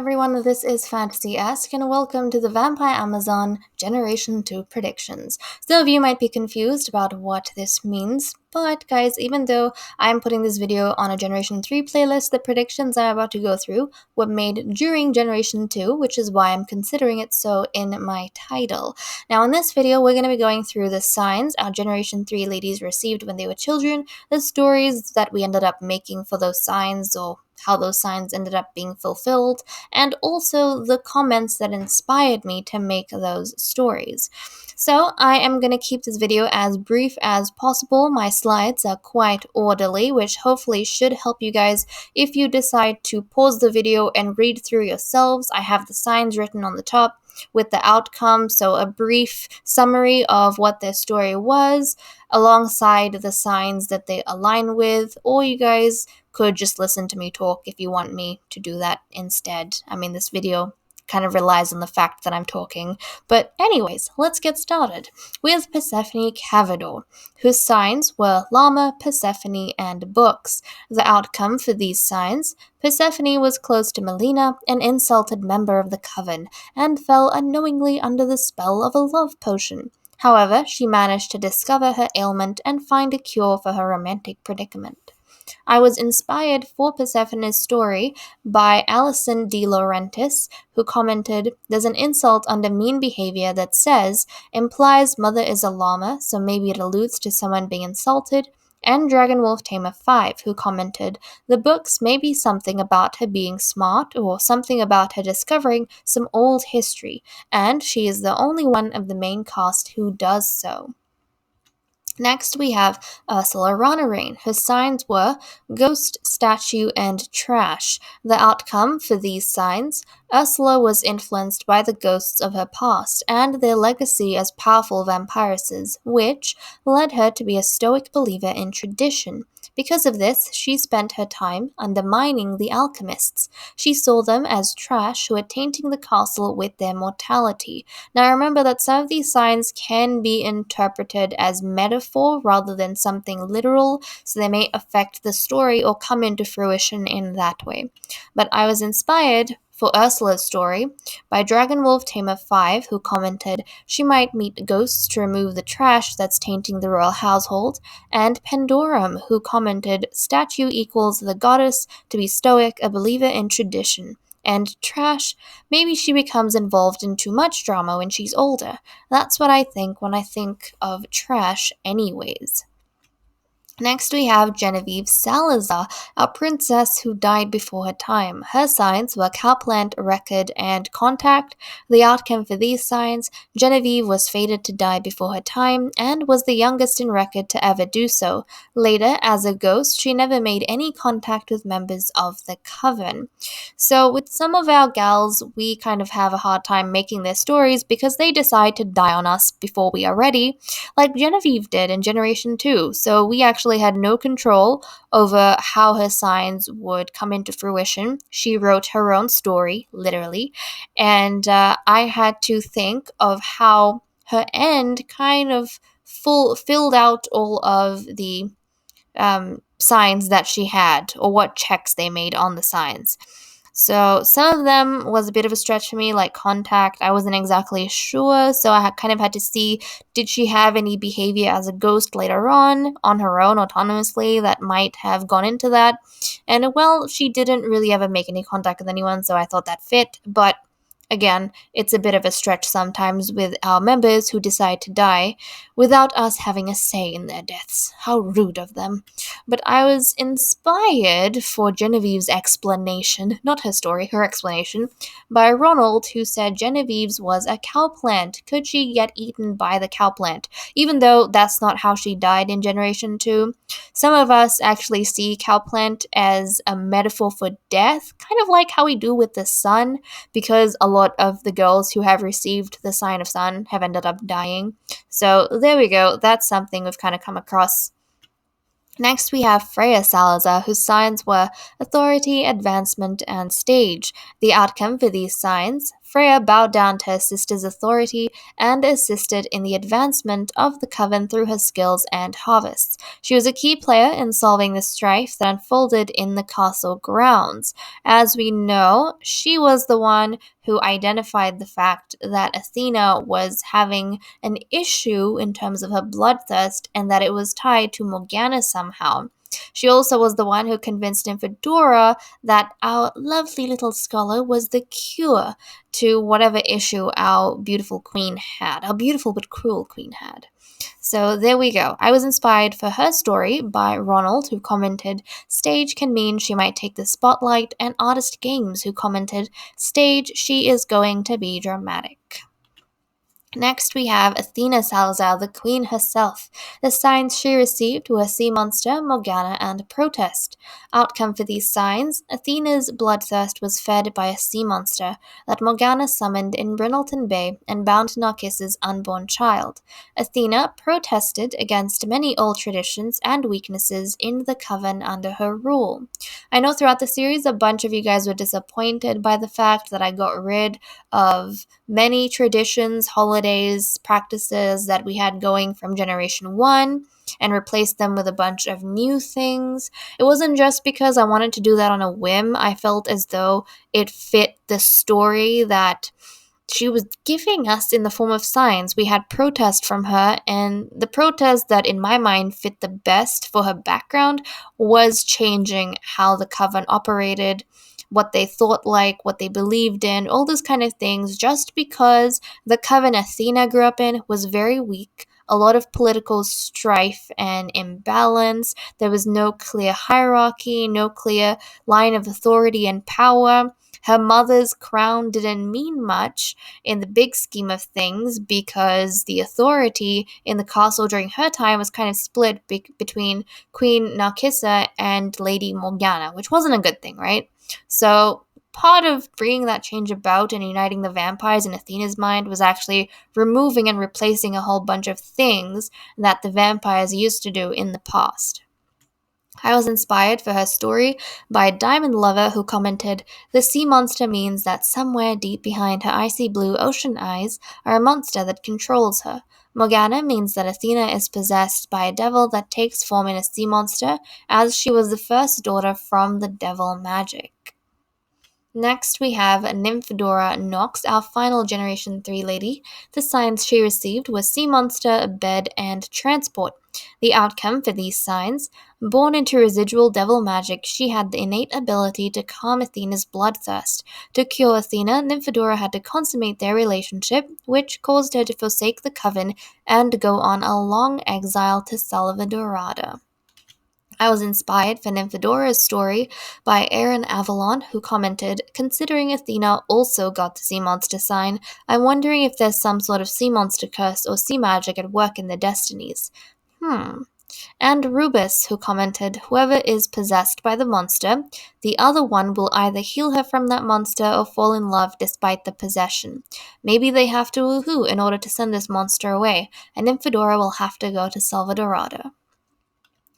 everyone, this is Fantasy-esque, and welcome to the Vampire Amazon Generation 2 predictions. Some of you might be confused about what this means, but guys, even though I'm putting this video on a Generation 3 playlist, the predictions I'm about to go through were made during Generation 2, which is why I'm considering it so in my title. Now, in this video, we're going to be going through the signs our Generation 3 ladies received when they were children, the stories that we ended up making for those signs, or how those signs ended up being fulfilled, and also the comments that inspired me to make those stories. So I am going to keep this video as brief as possible. My slides are quite orderly, which hopefully should help you guys if you decide to pause the video and read through yourselves. I have the signs written on the top with the outcome, so a brief summary of what their story was alongside the signs that they align with, or you guys could just listen to me talk if you want me to do that instead. I mean, this video kind of relies on the fact that I'm talking. But anyways, let's get started with Persephone Cavador, whose signs were llama, Persephone, and books. The outcome for these signs: Persephone was close to Melina, an insulted member of the coven, and fell unknowingly under the spell of a love potion. However, she managed to discover her ailment and find a cure for her romantic predicament. I was inspired for Persephone's story by Alison De Laurentiis, who commented, "There's an insult under mean behavior that implies mother is a llama, so maybe it alludes to someone being insulted." And Dragonwolf Tamer 5, who commented, "The books may be something about her being smart or something about her discovering some old history, and she is the only one of the main cast who does so." Next, we have Ursula Ranarain. Her signs were ghost, statue, and trash. The outcome for these signs: Ursula was influenced by the ghosts of her past and their legacy as powerful vampiresses, which led her to be a stoic believer in tradition. Because of this, she spent her time undermining the alchemists. She saw them as trash who were tainting the castle with their mortality. Now remember that some of these signs can be interpreted as metaphor rather than something literal, so they may affect the story or come into fruition in that way. But I was inspired for Ursula's story by Dragonwolf Tamer 5, who commented, "She might meet ghosts to remove the trash that's tainting the royal household," and Pandorum, who commented, "Statue equals the goddess, to be stoic, a believer in tradition." And trash, maybe she becomes involved in too much drama when she's older. That's what I think when I think of trash anyways. Next, we have Genevieve Salazar, a princess who died before her time. Her signs were Cowplant, Record, and Contact. The outcome for these signs: Genevieve was fated to die before her time and was the youngest in Record to ever do so. Later, as a ghost, she never made any contact with members of the Coven. So with some of our gals, we kind of have a hard time making their stories because they decide to die on us before we are ready, like Genevieve did in Generation 2. So we actually had no control over how her signs would come into fruition. She wrote her own story, literally, and I had to think of how her end kind of filled out all of the signs that she had, or what checks they made on the signs. So some of them was a bit of a stretch for me, like Contact. I wasn't exactly sure, so I kind of had to see, did she have any behavior as a ghost later on her own, autonomously, that might have gone into that. And well, she didn't really ever make any contact with anyone, so I thought that fit, but again, it's a bit of a stretch sometimes with our members who decide to die without us having a say in their deaths. How rude of them. But I was inspired for Genevieve's explanation, not her story, her explanation, by Ronald, who said Genevieve's was a cowplant. Could she get eaten by the cowplant? Even though that's not how she died in Generation 2. Some of us actually see cowplant as a metaphor for death, kind of like how we do with the sun, because a lot of the girls who have received the sign of sun have ended up dying. So there we go. That's something we've kind of come across. Next, we have Freya Salazar, whose signs were authority, advancement, and stage. The outcome for these signs: Freya bowed down to her sister's authority and assisted in the advancement of the coven through her skills and harvests. She was a key player in solving the strife that unfolded in the castle grounds. As we know, she was the one who identified the fact that Athena was having an issue in terms of her bloodthirst and that it was tied to Morgana somehow. She also was the one who convinced Nymphadora that our lovely little scholar was the cure to whatever issue our beautiful queen had, our beautiful but cruel queen had. So there we go. I was inspired for her story by Ronald, who commented, "Stage can mean she might take the spotlight," and Artist Games, who commented, "Stage, she is going to be dramatic." Next, we have Athena Salazar, the queen herself. The signs she received were Sea Monster, Morgana, and Protest. Outcome for these signs: Athena's bloodthirst was fed by a sea monster that Morgana summoned in Brynelton Bay and bound Narcissus' unborn child. Athena protested against many old traditions and weaknesses in the coven under her rule. I know throughout the series a bunch of you guys were disappointed by the fact that I got rid of many traditions, holidays, practices that we had going from Generation 1 and replaced them with a bunch of new things. It wasn't just because I wanted to do that on a whim. I felt as though it fit the story that she was giving us in the form of signs. We had protest from her, and the protest that in my mind fit the best for her background was changing how the coven operated, what they thought like, what they believed in, all those kind of things, just because the coven Athena grew up in was very weak. A lot of political strife and imbalance. There was no clear hierarchy, no clear line of authority and power. Her mother's crown didn't mean much in the big scheme of things because the authority in the castle during her time was kind of split between Queen Narcissa and Lady Morgana, which wasn't a good thing, right? So part of bringing that change about and uniting the vampires in Athena's mind was actually removing and replacing a whole bunch of things that the vampires used to do in the past. I was inspired for her story by Diamond Lover, who commented, "The sea monster means that somewhere deep behind her icy blue ocean eyes are a monster that controls her. Morgana means that Athena is possessed by a devil that takes form in a sea monster, as she was the first daughter from the devil magic." Next, we have Nymphadora Nox, our final Generation 3 lady. The signs she received was Sea Monster, Bed, and Transport. The outcome for these signs: born into residual devil magic, she had the innate ability to calm Athena's bloodthirst. To cure Athena, Nymphadora had to consummate their relationship, which caused her to forsake the coven and go on a long exile to Selva Dorada. I was inspired for Nymphadora's story by Aaron Avalon, who commented, "Considering Athena also got the sea monster sign, I'm wondering if there's some sort of sea monster curse or sea magic at work in their destinies." And Rubus, who commented, "Whoever is possessed by the monster, the other one will either heal her from that monster or fall in love despite the possession. Maybe they have to woohoo in order to send this monster away, and Nymphadora will have to go to Selva Dorada."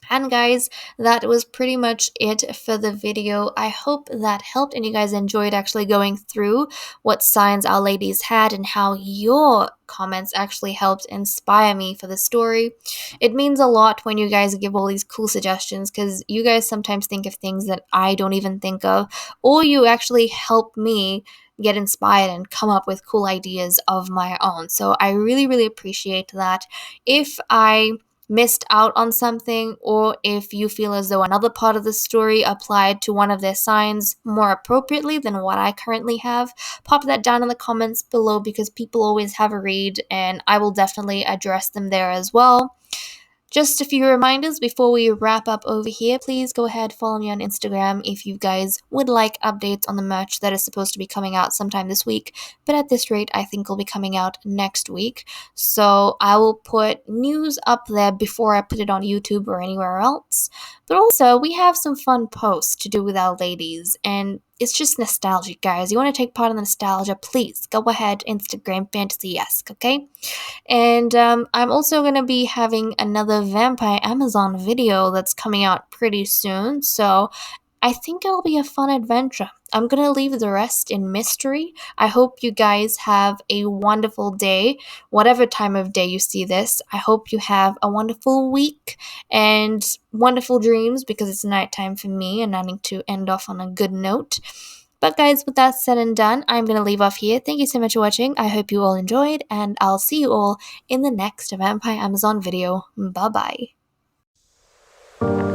And guys, that was pretty much it for the video. I hope that helped and you guys enjoyed actually going through what signs our ladies had and how your comments actually helped inspire me for the story. It means a lot when you guys give all these cool suggestions because you guys sometimes think of things that I don't even think of, or you actually help me get inspired and come up with cool ideas of my own. So I really, really appreciate that. If I missed out on something, or if you feel as though another part of the story applied to one of their signs more appropriately than what I currently have, pop that down in the comments below because people always have a read and I will definitely address them there as well. Just a few reminders before we wrap up over here. Please go ahead, follow me on Instagram if you guys would like updates on the merch that is supposed to be coming out sometime this week. But at this rate, I think it'll be coming out next week. So I will put news up there before I put it on YouTube or anywhere else. But also, we have some fun posts to do with our ladies, and it's just nostalgic, guys. You want to take part in the nostalgia, please go ahead, Instagram Fantasy-esque, okay? And I'm also going to be having another Vampire Amazon video that's coming out pretty soon, so I think it'll be a fun adventure. I'm gonna leave the rest in mystery. I hope you guys have a wonderful day, whatever time of day you see this. I hope you have a wonderful week and wonderful dreams, because it's nighttime for me and I need to end off on a good note. But guys, with that said and done, I'm going to leave off here. Thank you so much for watching. I hope you all enjoyed, and I'll see you all in the next Vampire Amazon video. Bye bye.